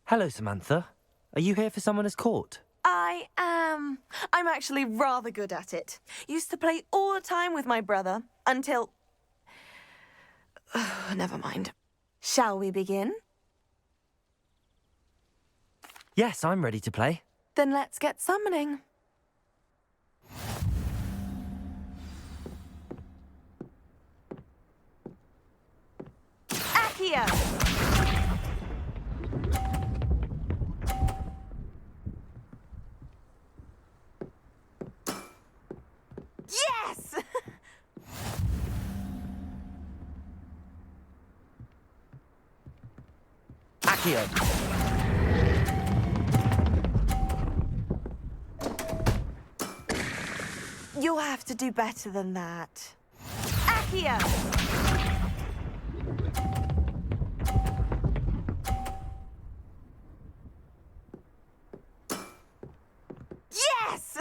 Hello, Samantha. Are you here for Summoner's Court? I am. I'm actually rather good at it. Used to play all the time with my brother, until... Never mind. Shall we begin? Yes, I'm ready to play. Then let's get summoning. Accio! Yes! Accio! You'll have to do better than that. Accio! Yes!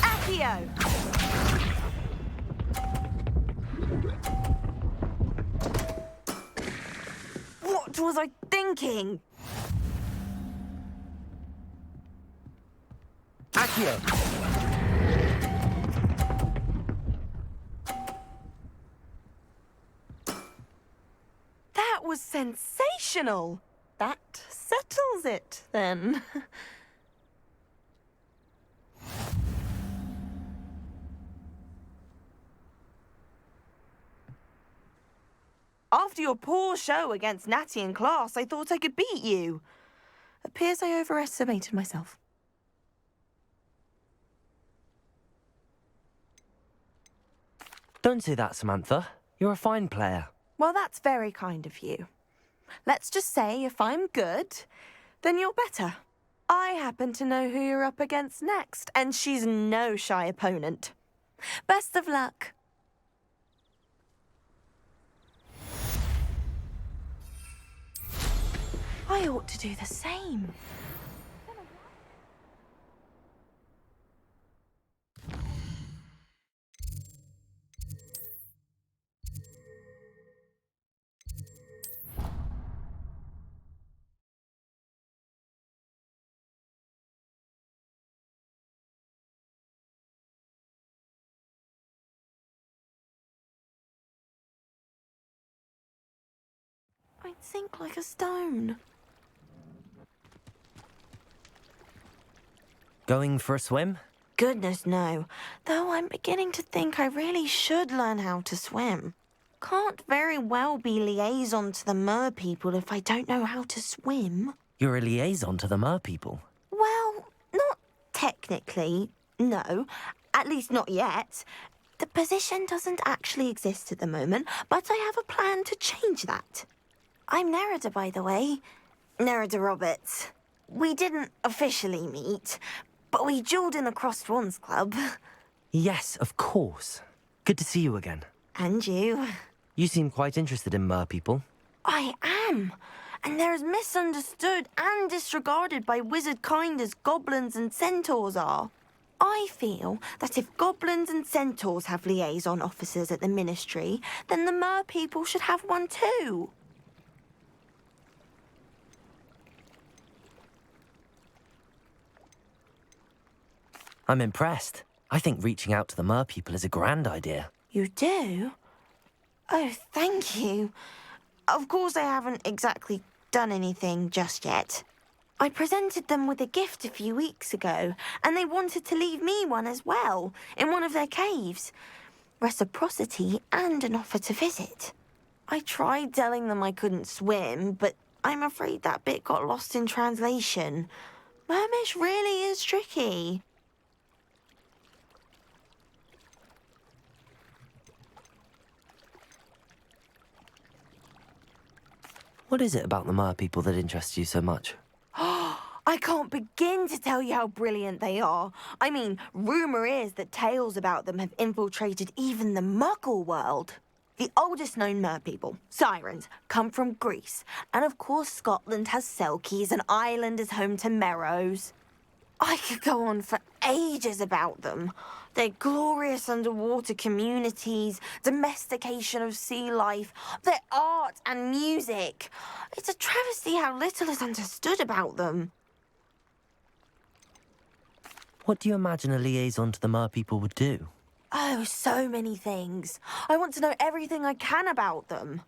Accio! What was I thinking? Accio! That was sensational. That settles it, then. After your poor show against Natty in class, I thought I could beat you. Appears I overestimated myself. Don't say that, Samantha. You're a fine player. Well, that's very kind of you. Let's just say if I'm good, then you're better. I happen to know who you're up against next, and she's no shy opponent. Best of luck. I ought to do the same. I'd sink like a stone. Going for a swim? Goodness, no. Though I'm beginning to think I really should learn how to swim. Can't very well be liaison to the mer people if I don't know how to swim. You're a liaison to the mer people. Well, not technically, no. At least not yet. The position doesn't actually exist at the moment, but I have a plan to change that. I'm Nerida, by the way. Nerida Roberts. We didn't officially meet, but we duelled in the Crossed Wands Club. Yes, of course. Good to see you again. And you. You seem quite interested in mer people. I am. And they're as misunderstood and disregarded by wizard kind as goblins and centaurs are. I feel that if goblins and centaurs have liaison officers at the Ministry, then the mer people should have one too. I'm impressed. I think reaching out to the mer people is a grand idea. You do? Oh, thank you. Of course I haven't exactly done anything just yet. I presented them with a gift a few weeks ago, and they wanted to leave me one as well, in one of their caves. Reciprocity and an offer to visit. I tried telling them I couldn't swim, but I'm afraid that bit got lost in translation. Mermish really is tricky. What is it about the mer people that interests you so much? I can't begin to tell you how brilliant they are. I mean, rumour is that tales about them have infiltrated even the Muggle world. The oldest known merpeople, sirens, come from Greece. And of course Scotland has Selkies and Ireland is home to Merrows. I could go on for ages about them. Their glorious underwater communities, domestication of sea life, their art and music. It's a travesty how little is understood about them. What do you imagine a liaison to the merpeople would do? Oh, so many things. I want to know everything I can about them.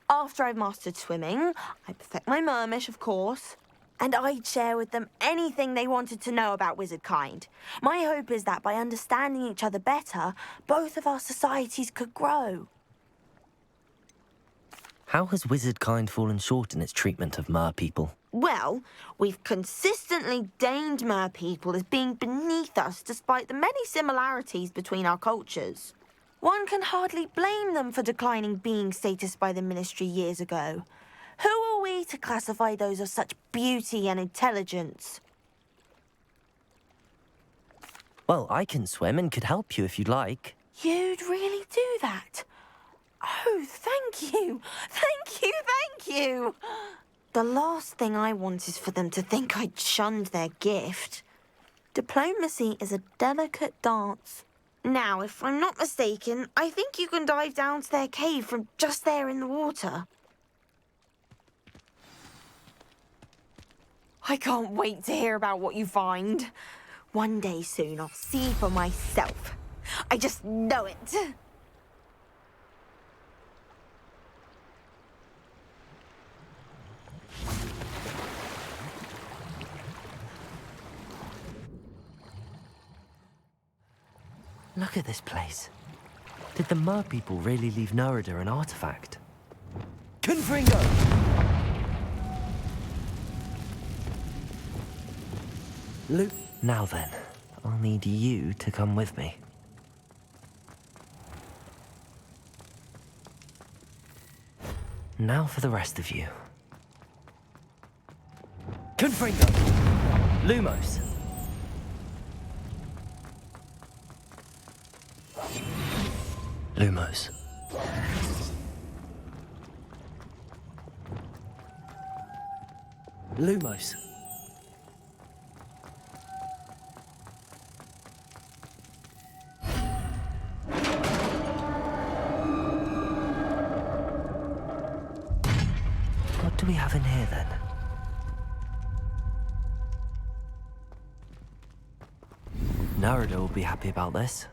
After I've mastered swimming, I perfect my mermish, of course. And I'd share with them anything they wanted to know about wizardkind. My hope is that by understanding each other better, both of our societies could grow. How has wizardkind fallen short in its treatment of merpeople? Well, we've consistently deigned merpeople as being beneath us despite the many similarities between our cultures. One can hardly blame them for declining being status by the Ministry years ago. Who are we to classify those of such beauty and intelligence? Well, I can swim and could help you if you'd like. You'd really do that? Oh, thank you! Thank you, thank you! The last thing I want is for them to think I'd shunned their gift. Diplomacy is a delicate dance. Now, if I'm not mistaken, I think you can dive down to their cave from just there in the water. I can't wait to hear about what you find. One day soon, I'll see for myself. I just know it. Look at this place. Did the merpeople really leave Nerida an artifact? Confringo! Now then, I'll need you to come with me. Now for the rest of you. Confringo! Lumos! Lumos. Lumos. What do we have in here then? Nerida will be happy about this.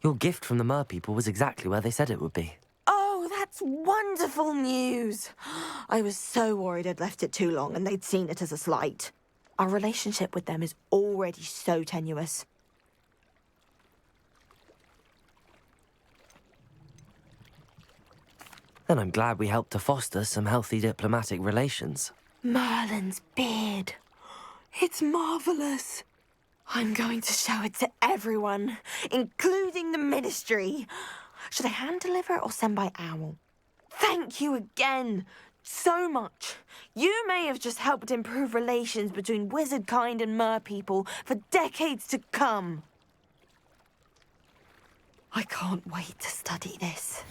Your gift from the merpeople was exactly where they said it would be. Oh, that's wonderful news. I was so worried I'd left it too long and they'd seen it as a slight. Our relationship with them is already so tenuous. Then I'm glad we helped to foster some healthy diplomatic relations. Merlin's beard. It's marvelous. I'm going to show it to everyone, including the Ministry. Should I hand deliver it or send by owl? Thank you again, so much. You may have just helped improve relations between wizardkind and merpeople for decades to come. I can't wait to study this.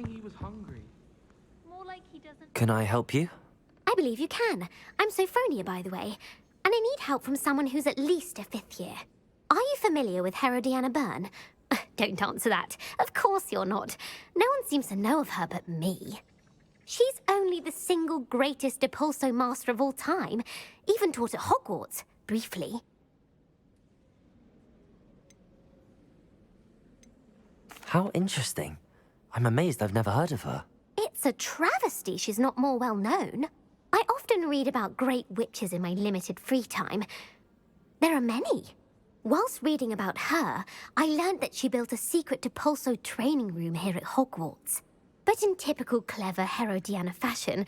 think he was hungry. More like he doesn't... Can I help you? I believe you can. I'm Sophronia, by the way, and I need help from someone who's at least a 5th year. Are you familiar with HERODIANA BYRNE? Don't answer that. Of course you're not. No one seems to know of her but me. She's only the single greatest DEPULSO master of all time, even taught at Hogwarts, briefly. How interesting. I'm amazed I've never heard of her. It's a travesty she's not more well known. I often read about great witches in my limited free time. There are many. Whilst reading about her, I learned that she built a secret DEPULSO training room here at Hogwarts. But in typical clever Herodiana fashion,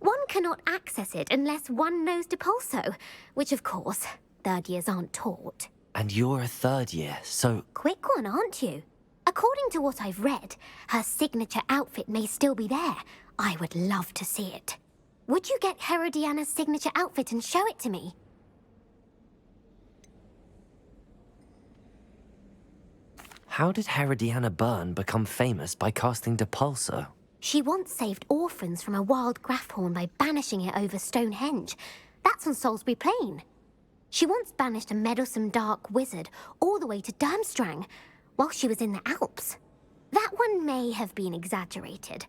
one cannot access it unless one knows DEPULSO, which of course, 3rd years aren't taught. And you're a 3rd year, so... Quick one, aren't you? According to what I've read, her signature outfit may still be there. I would love to see it. Would you get Herodiana's signature outfit and show it to me? How did Herodiana BYRNE become famous by casting DEPULSO? She once saved orphans from a wild Graffhorn by banishing it over Stonehenge. That's on Salisbury Plain. She once banished a meddlesome dark wizard all the way to Durmstrang, while she was in the Alps. That one may have been exaggerated,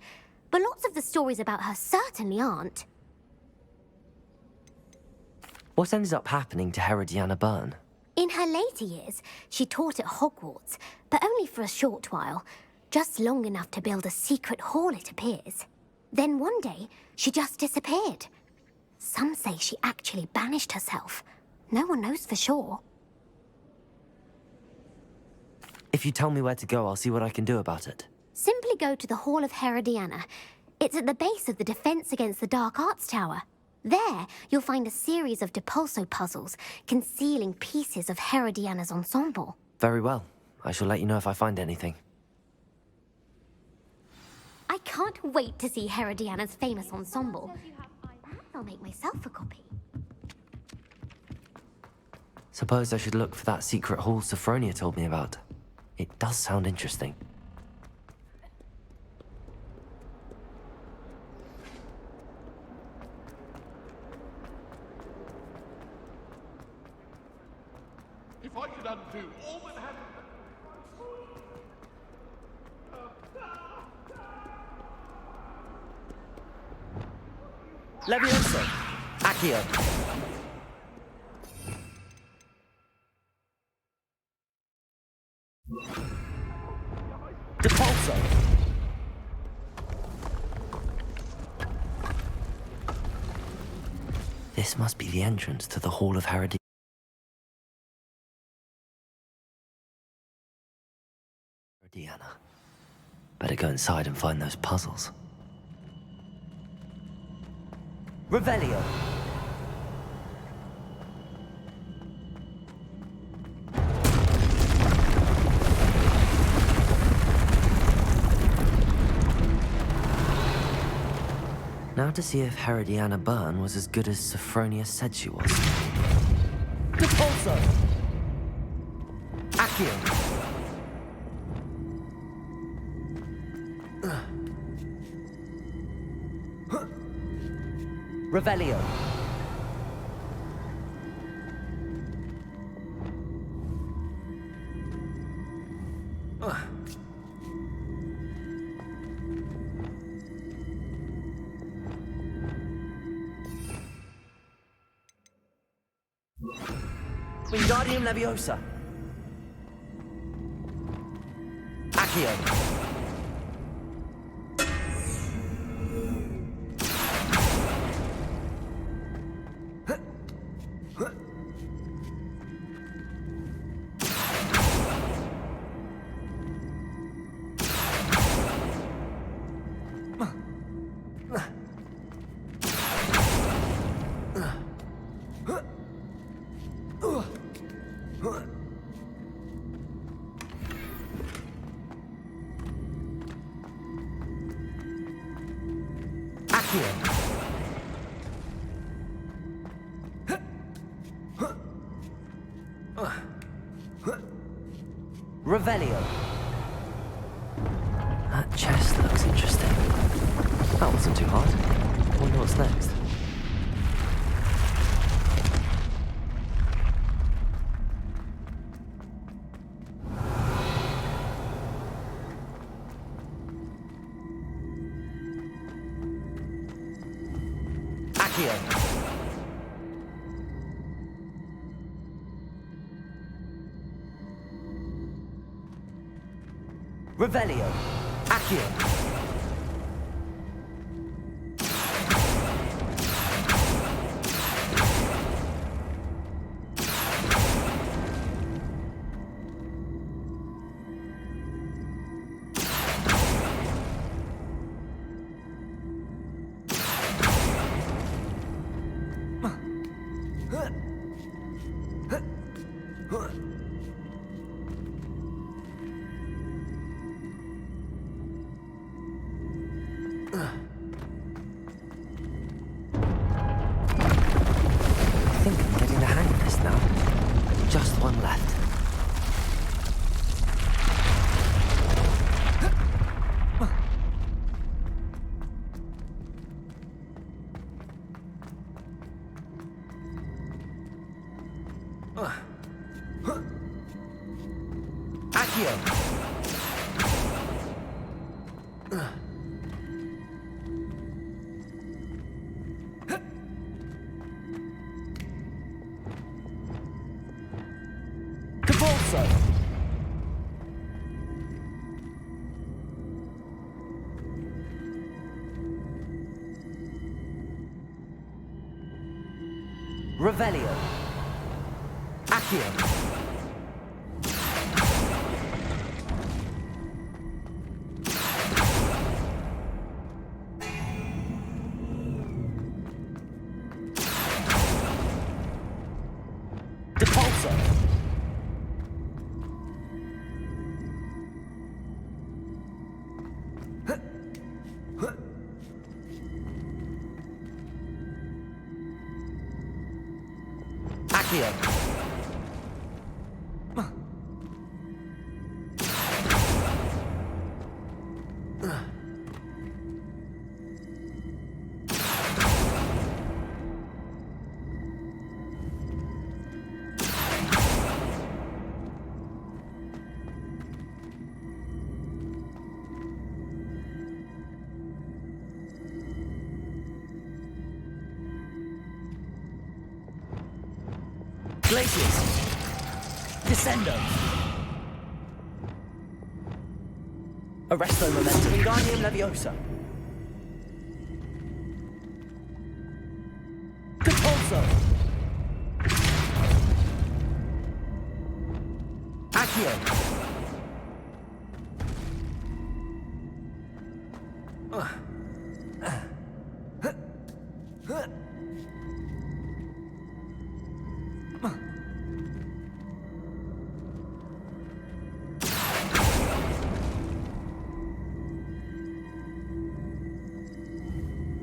but lots of the stories about her certainly aren't. What ended up happening to Herodiana BYRNE? In her later years, she taught at Hogwarts, but only for a short while, just long enough to build a secret hall, it appears. Then one day, she just disappeared. Some say she actually banished herself. No one knows for sure. If you tell me where to go, I'll see what I can do about it. Simply go to the Hall of Herodiana. It's at the base of the Defense Against the Dark Arts Tower. There, you'll find a series of DEPULSO puzzles concealing pieces of Herodiana's ensemble. Very well. I shall let you know if I find anything. I can't wait to see Herodiana's famous ensemble. Perhaps I'll make myself a copy. Suppose I should look for that secret hall Sophronia told me about. It does sound interesting. If I could undo all that happened... Leviosa! Accio! DEPULSO! This must be the entrance to the Hall of Herodiana. Better go inside and find those puzzles. Revelio! Now to see if Herodiana BYRNE was as good as Sophronia said she was. DEPULSO! Accio! Revelio! Wingardium Leviosa! Accio! Revelio. That chest looks interesting. Accio. Revelio. Accio. I think I'm getting the hang of this now. Just one left. Accio. DEPULSO. Revelio. Accio. DEPULSO. Accio. Glaciers. Descendo. Arresto momentum. Wingardium Leviosa. DEPULSO. Accio.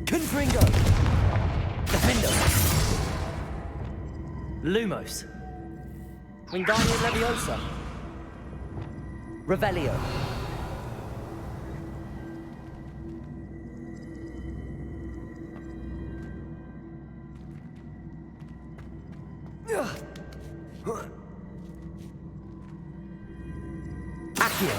Confringo. Defendo. Lumos. Wingardium Leviosa. Revelio. Accio.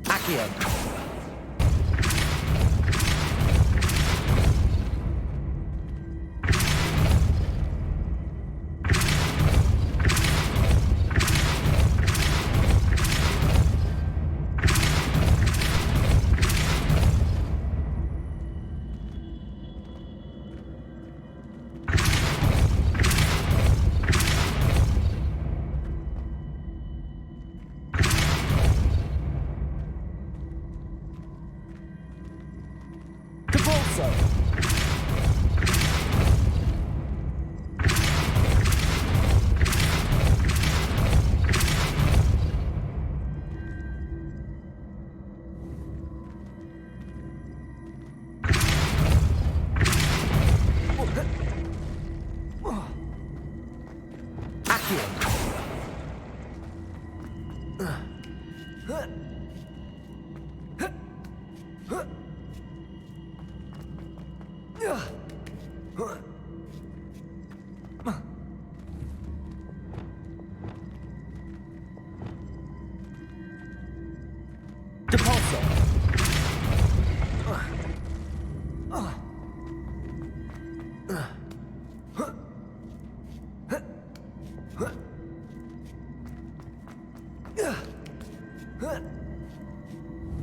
Accio. Depulso!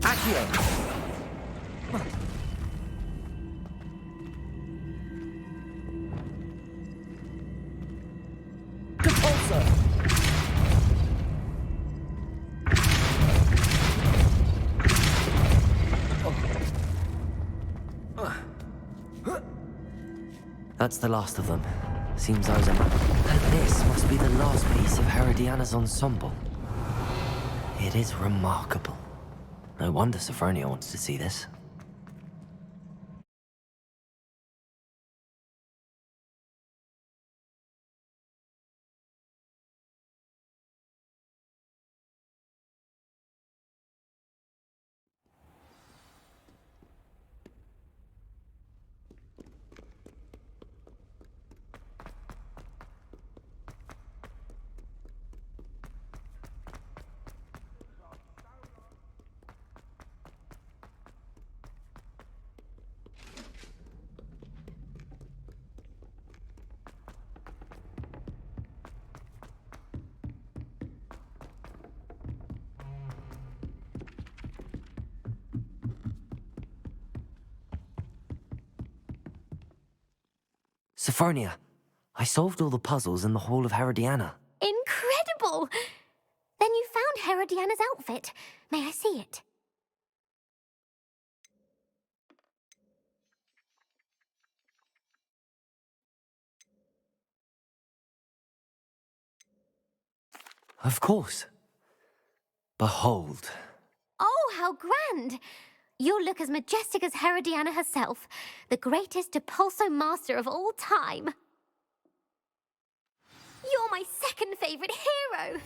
Accio! Depulso! That's the last of them. Seems I was a man. And this must be the last piece of Herodiana's ensemble. It is remarkable. No wonder Sophronia wants to see this. Sophronia, I solved all the puzzles in the Hall of Herodiana. Incredible! Then you found Herodiana's outfit. May I see it? Of course. Behold. Oh, how grand! You'll look as majestic as Herodiana herself, the greatest Depulso master of all time. You're my second favorite hero!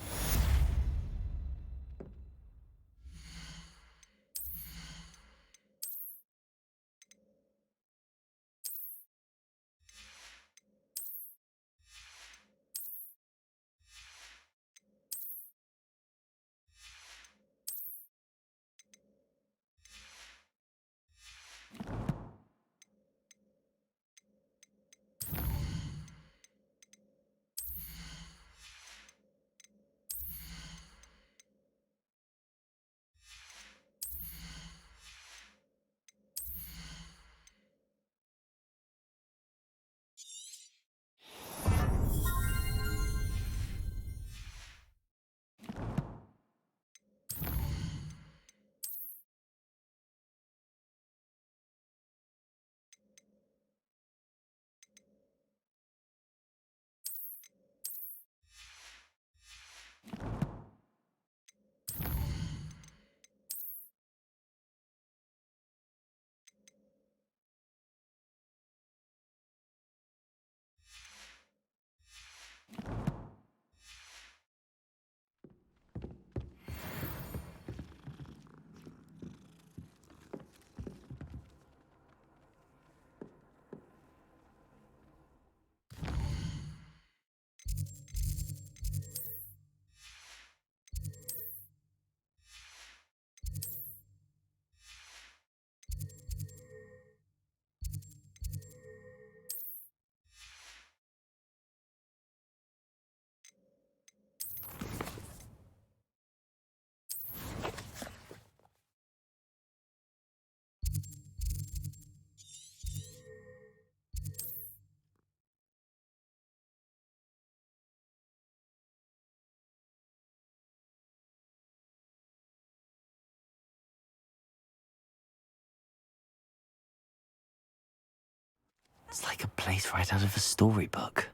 It's like a place right out of a storybook.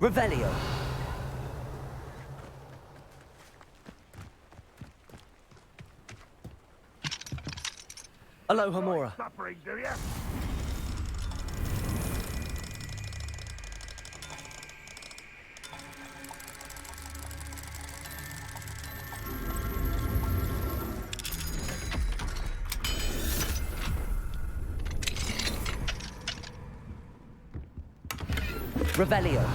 Revelio. Aloha, Mora. Suffering, do you? Revelio.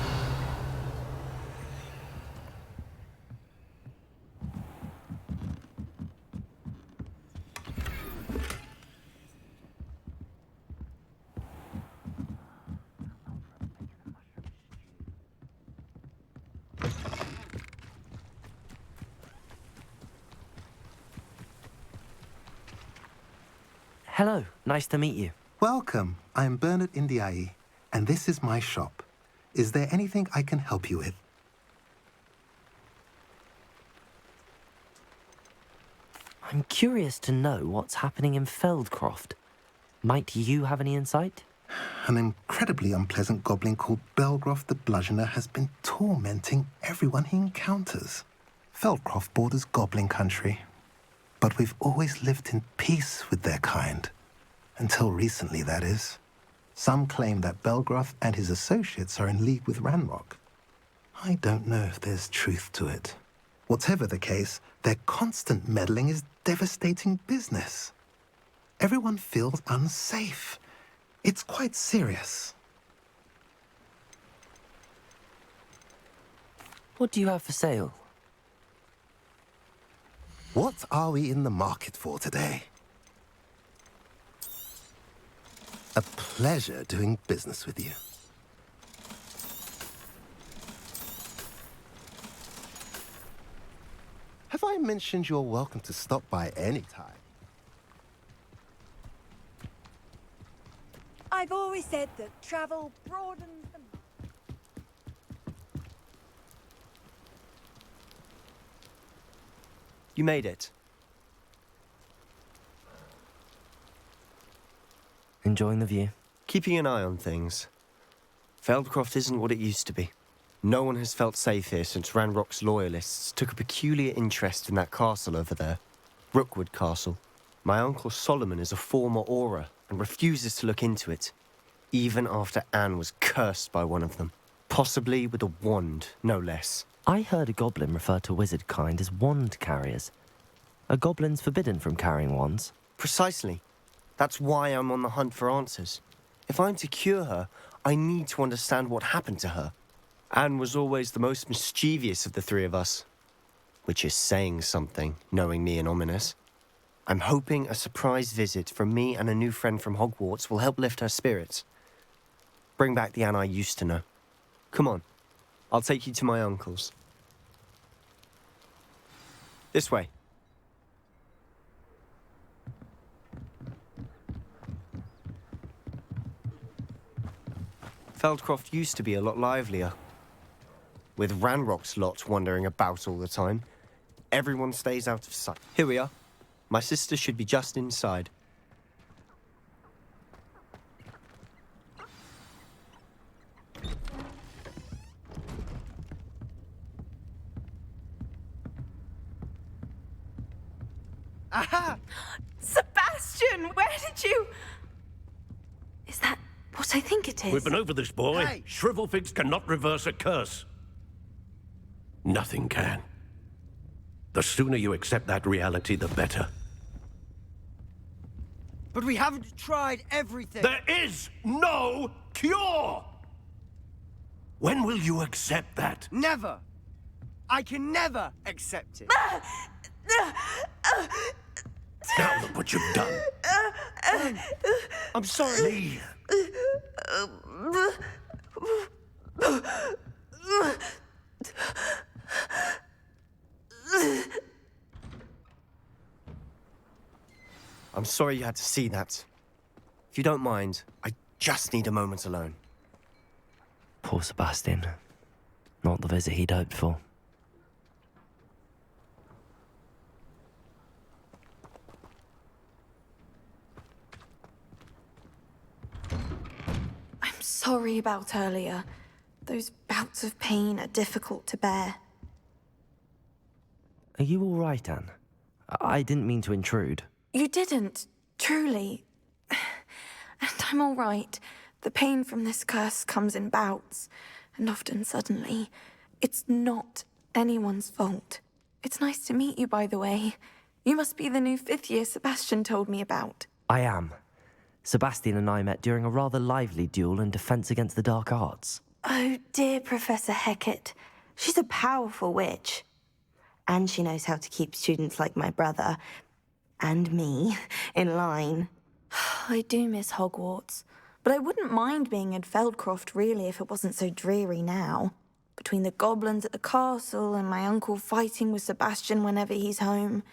Hello, nice to meet you. Welcome. I'm Bernard Indiai, and this is my shop. Is there anything I can help you with? I'm curious to know what's happening in Feldcroft. Might you have any insight? An incredibly unpleasant goblin called Belgroth the Bludgeoner has been tormenting everyone he encounters. Feldcroft borders goblin country, but we've always lived in peace with their kind. Until recently, that is. Some claim that Belgroth and his associates are in league with Ranrock. I don't know if there's truth to it. Whatever the case, their constant meddling is devastating business. Everyone feels unsafe. It's quite serious. What do you have for sale? What are we in the market for today? A pleasure doing business with you. Have I mentioned you're welcome to stop by any time? I've always said that travel broadens the mind. You made it. Enjoying the view? Keeping an eye on things. Feldcroft isn't what it used to be. No one has felt safe here since Ranrock's loyalists took a peculiar interest in that castle over there. Rookwood Castle. My uncle Solomon is a former Auror and refuses to look into it, even after Anne was cursed by one of them. Possibly with a wand, no less. I heard a goblin refer to wizard kind as wand carriers. Are goblins forbidden from carrying wands? Precisely. That's why I'm on the hunt for answers. If I'm to cure her, I need to understand what happened to her. Anne was always the most mischievous of the three of us. Which is saying something, knowing me and Ominous. I'm hoping a surprise visit from me and a new friend from Hogwarts will help lift her spirits. Bring back the Anne I used to know. Come on, I'll take you to my uncle's. This way. Feldcroft used to be a lot livelier. With Ranrock's lot wandering about all the time, everyone stays out of sight. Here we are. My sister should be just inside. Aha! Sebastian, where did you... Is that what I think it is? We've been over this, boy. Hey! Shrivelfigs cannot reverse a curse. Nothing can. The sooner you accept that reality, the better. But we haven't tried everything. There is no cure! When will you accept that? Never. I can never accept it. Now look what you've done. I'm sorry. Leave. I'm sorry you had to see that. If you don't mind, I just need a moment alone. Poor Sebastian. Not the visit he'd hoped for. I'm sorry about earlier. Those bouts of pain are difficult to bear. Are you all right, Anne? I didn't mean to intrude. You didn't, truly. And I'm all right. The pain from this curse comes in bouts, and often suddenly. It's not anyone's fault. It's nice to meet you, by the way. You must be the new fifth year Sebastian told me about. I am. Sebastian and I met during a rather lively duel in Defense Against the Dark Arts. Oh, dear Professor Hecat. She's a powerful witch. And she knows how to keep students like my brother, and me, in line. I do miss Hogwarts, but I wouldn't mind being in Feldcroft, really, if it wasn't so dreary now. Between the goblins at the castle and my uncle fighting with Sebastian whenever he's home,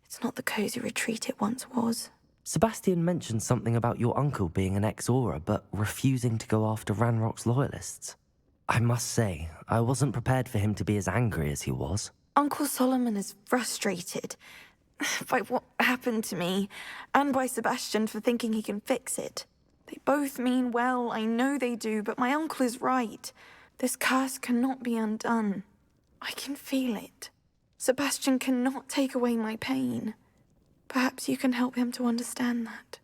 it's not the cosy retreat it once was. Sebastian mentioned something about your uncle being an ex-Auror, but refusing to go after Ranrock's loyalists. I must say, I wasn't prepared for him to be as angry as he was. Uncle Solomon is frustrated by what happened to me, and by Sebastian for thinking he can fix it. They both mean well, I know they do, but my uncle is right. This curse cannot be undone. I can feel it. Sebastian cannot take away my pain. Perhaps you can help him to understand that.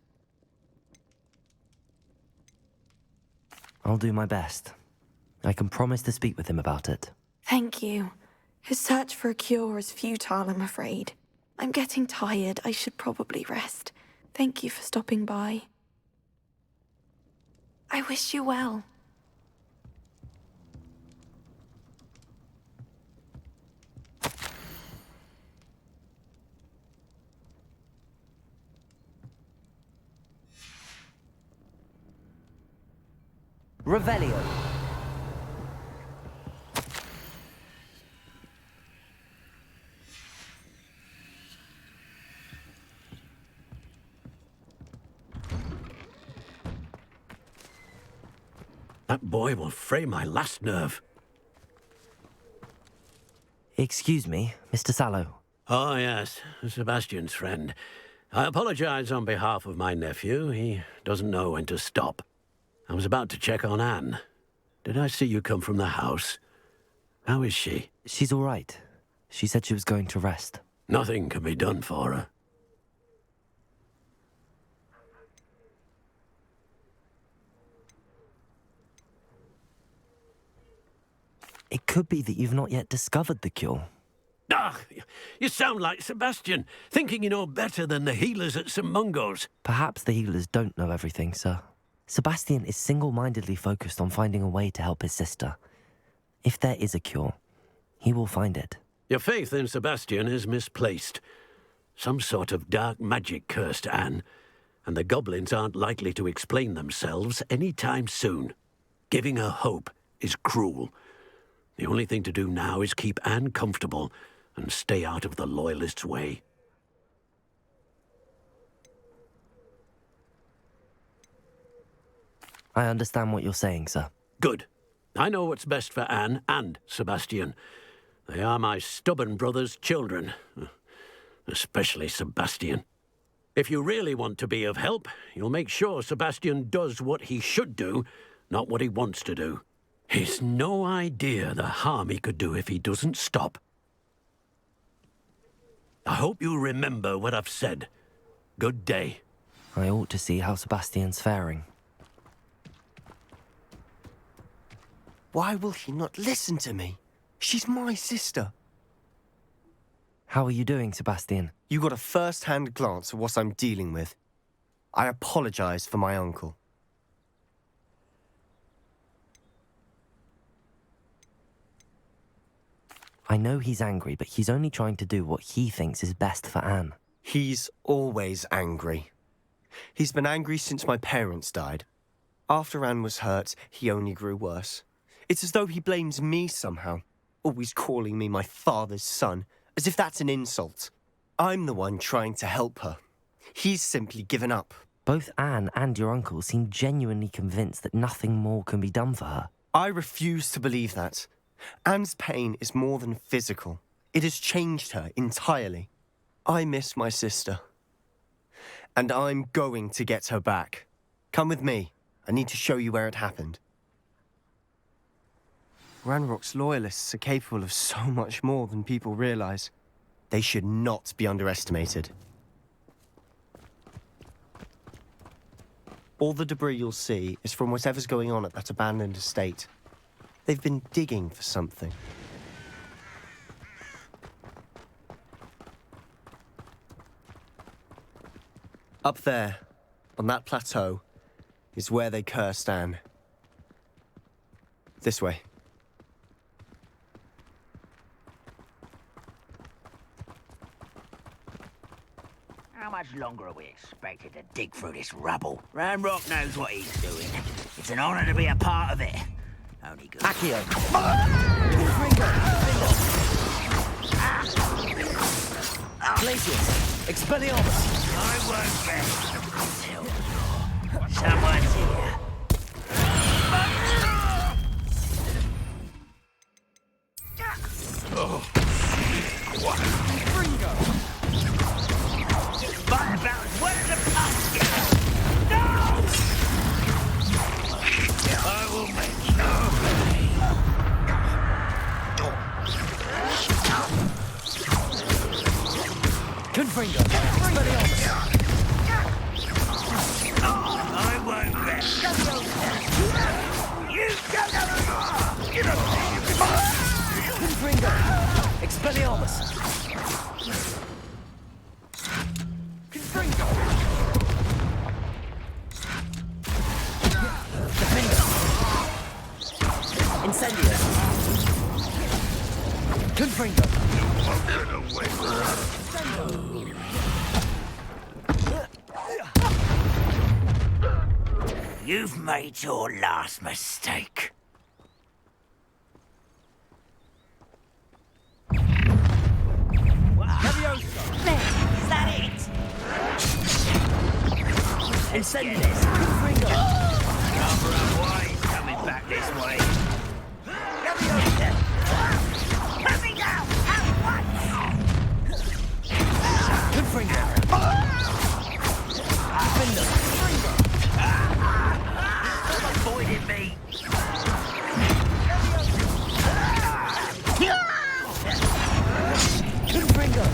I'll do my best. I can promise to speak with him about it. Thank you. His search for a cure is futile, I'm afraid. I'm getting tired. I should probably rest. Thank you for stopping by. I wish you well. Revelio. That boy will fray my last nerve. Excuse me, Mr. Sallow. Oh, yes, Sebastian's friend. I apologize on behalf of my nephew. He doesn't know when to stop. I was about to check on Anne. Did I see you come from the house? How is she? She's all right. She said she was going to rest. Nothing can be done for her. It could be that you've not yet discovered the cure. Ah, you sound like Sebastian, thinking you know better than the healers at St. Mungo's. Perhaps the healers don't know everything, sir. Sebastian is single-mindedly focused on finding a way to help his sister. If there is a cure, he will find it. Your faith in Sebastian is misplaced. Some sort of dark magic cursed Anne, and the goblins aren't likely to explain themselves any time soon. Giving her hope is cruel. The only thing to do now is keep Anne comfortable and stay out of the Loyalists' way. I understand what you're saying, sir. Good. I know what's best for Anne and Sebastian. They are my stubborn brother's children. Especially Sebastian. If you really want to be of help, you'll make sure Sebastian does what he should do, not what he wants to do. He's no idea the harm he could do if he doesn't stop. I hope you remember what I've said. Good day. I ought to see how Sebastian's faring. Why will he not listen to me? She's my sister. How are you doing, Sebastian? You got a first-hand glance at what I'm dealing with. I apologize for my uncle. I know he's angry, but he's only trying to do what he thinks is best for Anne. He's always angry. He's been angry since my parents died. After Anne was hurt, he only grew worse. It's as though he blames me somehow, always calling me my father's son, as if that's an insult. I'm the one trying to help her. He's simply given up. Both Anne and your uncle seem genuinely convinced that nothing more can be done for her. I refuse to believe that. Anne's pain is more than physical. It has changed her entirely. I miss my sister. And I'm going to get her back. Come with me. I need to show you where it happened. Ranrock's loyalists are capable of so much more than people realize. They should not be underestimated. All the debris you'll see is from whatever's going on at that abandoned estate. They've been digging for something. Up there, on that plateau, is where they cursed Anne. This way. How much longer are we expected to dig through this rubble? Ramrock knows what he's doing. It's an honor to be a part of it. Only good. Accio! Glacius! Expelliarmus! I won't rest until someone's here. By about as well as a pumpkin. No! I will make Confringo! Expelliarmus! I won't rest. You go Confringo! Expelliarmus! Confringo! Defender! Incendio! Confringo! You've made your last mistake. Is that it? Incendio! Confringo! Cover up why he's coming back this way. Let me go! At once! Confringo! Defender! Avoided me. Confringo!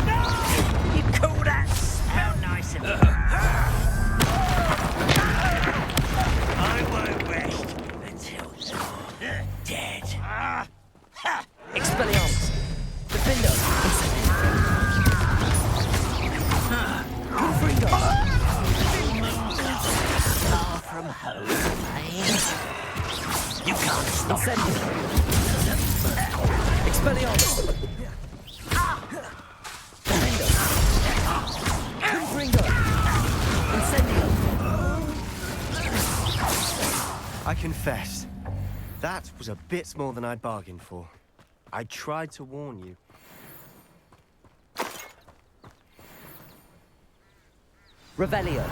You call that smell nice and I won't rest until you're dead. Expelliarmus! Defender! Confringo! Far from home, eh? You can't stop. Incendio! Expelliarmus! Defender! Confringo! Incendio! I confess, that was a bit more than I'd bargained for. I tried to warn you. Revelio!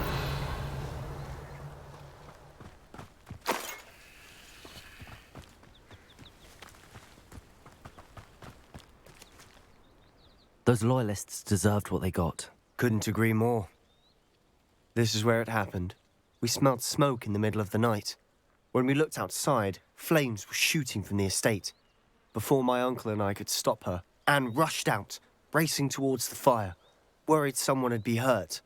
Those loyalists deserved what they got. Couldn't agree more. This is where it happened. We smelled smoke in the middle of the night. When we looked outside, flames were shooting from the estate. Before my uncle and I could stop her, Anne rushed out, racing towards the fire, worried someone had been hurt.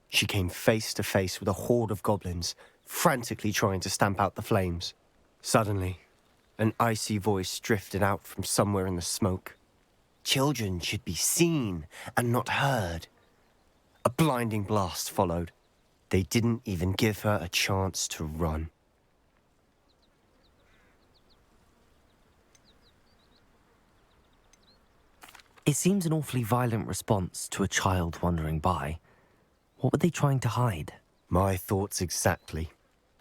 She came face to face with a horde of goblins, frantically trying to stamp out the flames. Suddenly, an icy voice drifted out from somewhere in the smoke. Children should be seen and not heard. A blinding blast followed. They didn't even give her a chance to run. It seems an awfully violent response to a child wandering by. What were they trying to hide? My thoughts exactly.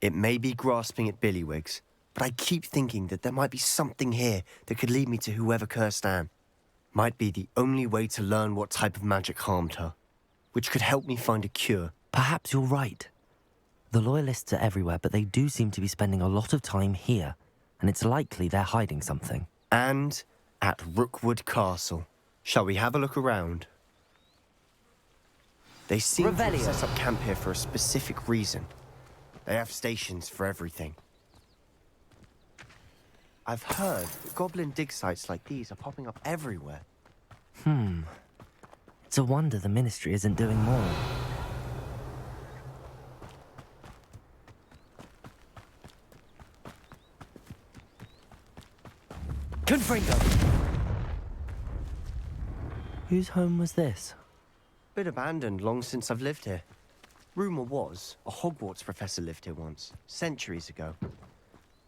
It may be grasping at Billywigs, but I keep thinking that there might be something here that could lead me to whoever cursed Anne. Might be the only way to learn what type of magic harmed her, which could help me find a cure. Perhaps you're right. The Loyalists are everywhere, but they do seem to be spending a lot of time here, and it's likely they're hiding something. And at Rookwood Castle. Shall we have a look around? They seem to have set up camp here for a specific reason. They have stations for everything. I've heard that goblin dig sites like these are popping up everywhere. It's a wonder the Ministry isn't doing more. Confringo! Whose home was this? Been abandoned long since I've lived here. Rumour was a Hogwarts professor lived here once, centuries ago.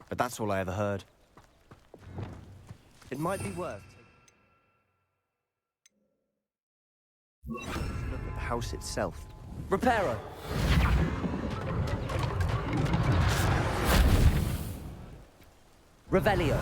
But that's all I ever heard. It might be worth taking a look at the house itself. Reparo! Revelio!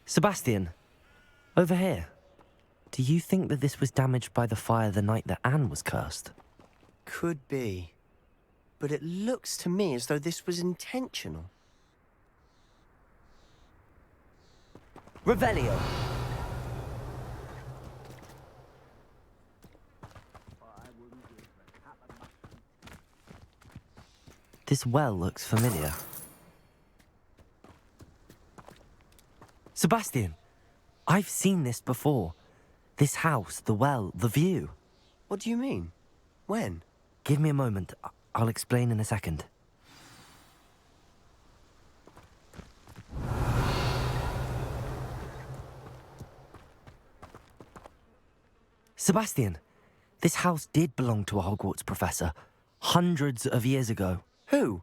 Sebastian, over here. Do you think that this was damaged by the fire the night that Anne was cursed? Could be. But it looks to me as though this was intentional. Revelio! This well looks familiar. Sebastian, I've seen this before. This house, the well, the view. What do you mean? When? Give me a moment. I'll explain in a second. Sebastian, this house did belong to a Hogwarts professor hundreds of years ago. Who?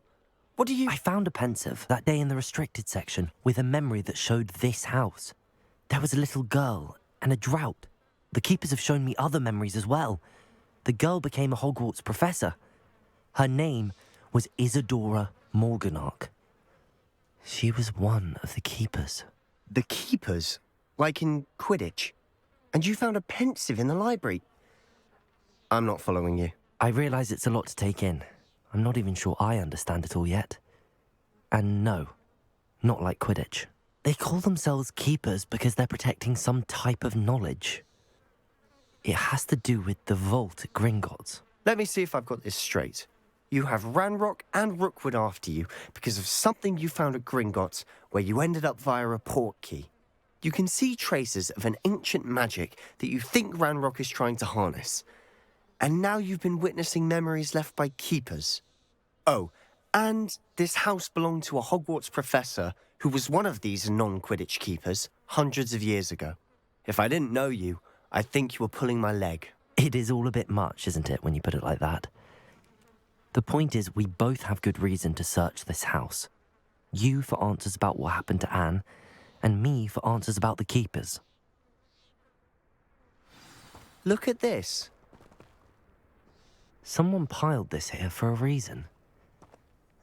What do you... I found a pensive that day in the restricted section with a memory that showed this house. There was a little girl and a drought. The keepers have shown me other memories as well. The girl became a Hogwarts professor. Her name was Isadora Morganach. She was one of the keepers. The keepers? Like in Quidditch? And you found a pensive in the library? I'm not following you. I realise it's a lot to take in. I'm not even sure I understand it all yet. And no, not like Quidditch. They call themselves keepers because they're protecting some type of knowledge. It has to do with the vault at Gringotts. Let me see if I've got this straight. You have Ranrock and Rookwood after you because of something you found at Gringotts where you ended up via a port key. You can see traces of an ancient magic that you think Ranrock is trying to harness. And now you've been witnessing memories left by keepers. Oh, and this house belonged to a Hogwarts professor who was one of these non-Quidditch keepers hundreds of years ago. If I didn't know you, I'd think you were pulling my leg. It is all a bit much, isn't it, when you put it like that? The point is, we both have good reason to search this house. You for answers about what happened to Anne, and me for answers about the keepers. Look at this. Someone piled this here for a reason.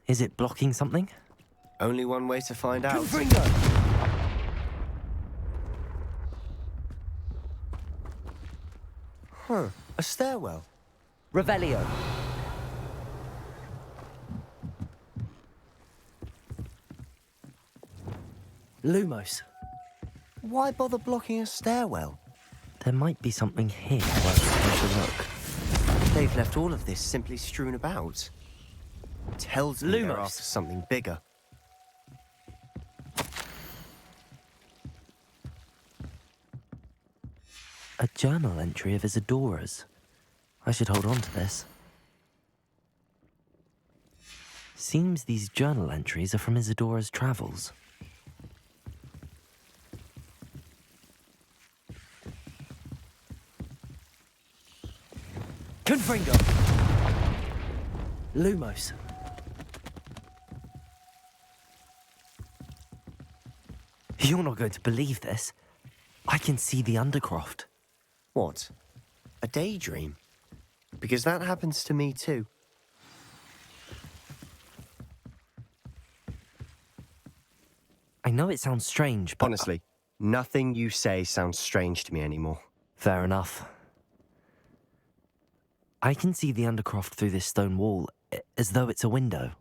Is it blocking something? Only one way to find out. Huh, a stairwell. Revelio. Lumos. Why bother blocking a stairwell? There might be something here worth taking a look. They've left all of this simply strewn about. Tells me they're after something bigger. A journal entry of Isadora's. I should hold on to this. Seems these journal entries are from Isadora's travels. Confringo! Lumos. You're not going to believe this. I can see the Undercroft. What? A daydream? Because that happens to me too. I know it sounds strange, but... Honestly, nothing you say sounds strange to me anymore. Fair enough. I can see the Undercroft through this stone wall, as though it's a window.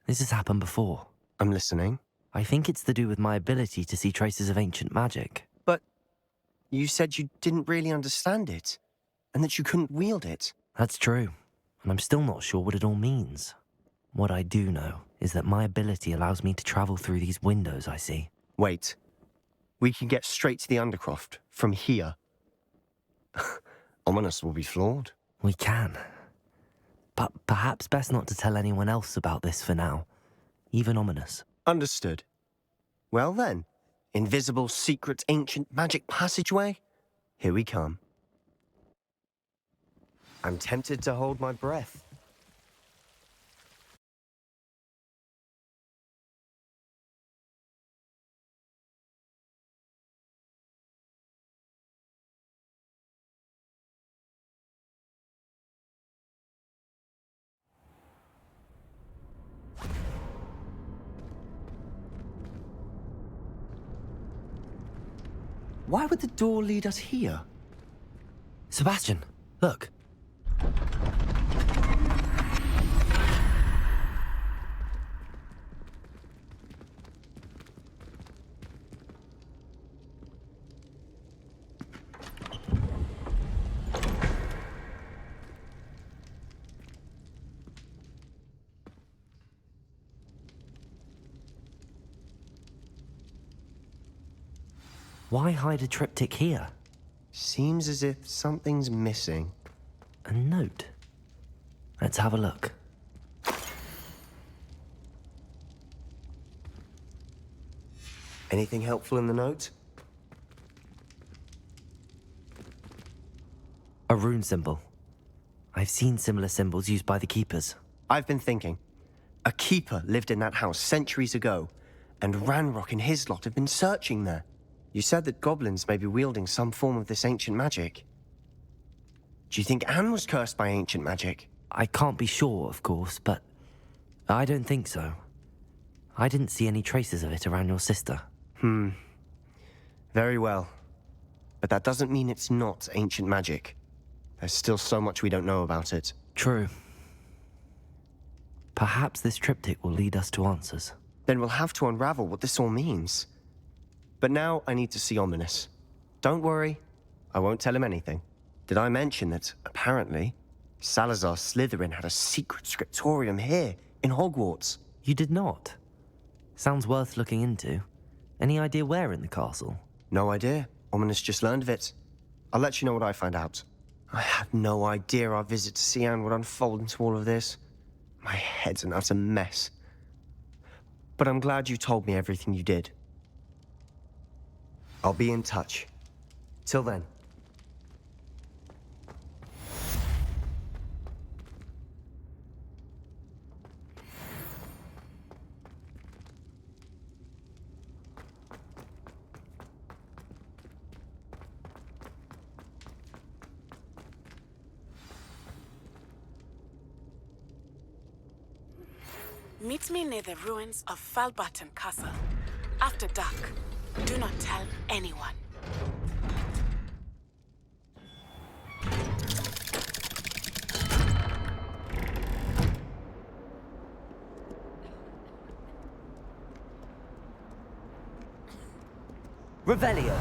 This has happened before. I'm listening. I think it's to do with my ability to see traces of ancient magic. But you said you didn't really understand it, and that you couldn't wield it. That's true, and I'm still not sure what it all means. What I do know is that my ability allows me to travel through these windows I see. Wait. We can get straight to the Undercroft from here. Ominous will be floored. We can. But perhaps best not to tell anyone else about this for now. Even Ominous. Understood. Well then, invisible, secret, ancient magic passageway? Here we come. I'm tempted to hold my breath. Why would the door lead us here? Sebastian, look. Why hide a triptych here? Seems as if something's missing. A note. Let's have a look. Anything helpful in the note? A rune symbol. I've seen similar symbols used by the keepers. I've been thinking. A keeper lived in that house centuries ago, and Ranrock and his lot have been searching there. You said that goblins may be wielding some form of this ancient magic. Do you think Anne was cursed by ancient magic? I can't be sure, of course, but I don't think so. I didn't see any traces of it around your sister. Very well. But that doesn't mean it's not ancient magic. There's still so much we don't know about it. True. Perhaps this triptych will lead us to answers. Then we'll have to unravel what this all means. But now I need to see Ominous. Don't worry, I won't tell him anything. Did I mention that, apparently, Salazar Slytherin had a secret scriptorium here, in Hogwarts? You did not? Sounds worth looking into. Any idea where in the castle? No idea. Ominous just learned of it. I'll let you know what I find out. I had no idea our visit to see Anne would unfold into all of this. My head's an utter mess. But I'm glad you told me everything you did. I'll be in touch. Till then. Meet me near the ruins of Falbarton Castle. After dark. Do not tell anyone. Revelio.